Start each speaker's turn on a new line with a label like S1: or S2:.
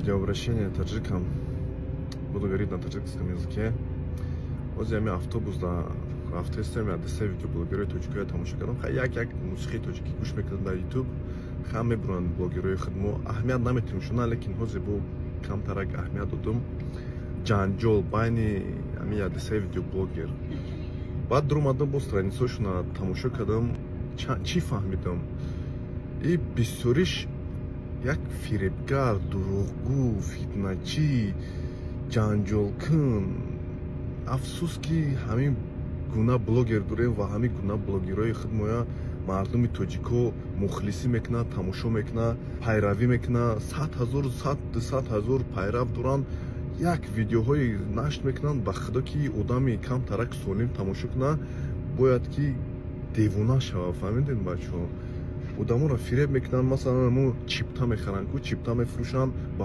S1: Видеообращение таджикам. Буду говорить на таджикском языке. Вот я автобус да автостоим я десе видеоблогерой точкой тамоша кардам. Як мусиқи тоҷикӣ гӯш мекардам дар YouTube. Ҳама мебуранд блогерои худмо. Аҳамият наметоним шуна, лекин ҳозир бу камтарак аҳамият додум. Ҷанҷол байни ҳамин я десе видеоблогер. Баъд дуромадам бо страницаашона тамошо кардам. Чӣ фаҳмидам? И бисёриш як фиребгар, дурӯғгӯ, фитначӣ, ҷанҷолкун. Афсӯс ки ҳамин гуна блогер дорем ва ҳамин гуна блогерои худмоя мардуми тоҷико мухлисӣ мекунад, тамошо мекунад, пайравӣ мекунад, 100,000 пайрав доранд. Як видеоҳои нашр мекунанд, ба худо ки одами камтарак солим тамошо кунад, бояд ки девона шавад. Фаҳмидед бачаҳо? Одамонро фиреб мекунанд, масалан мо чипта мехаранд, чипта мефурӯшанд.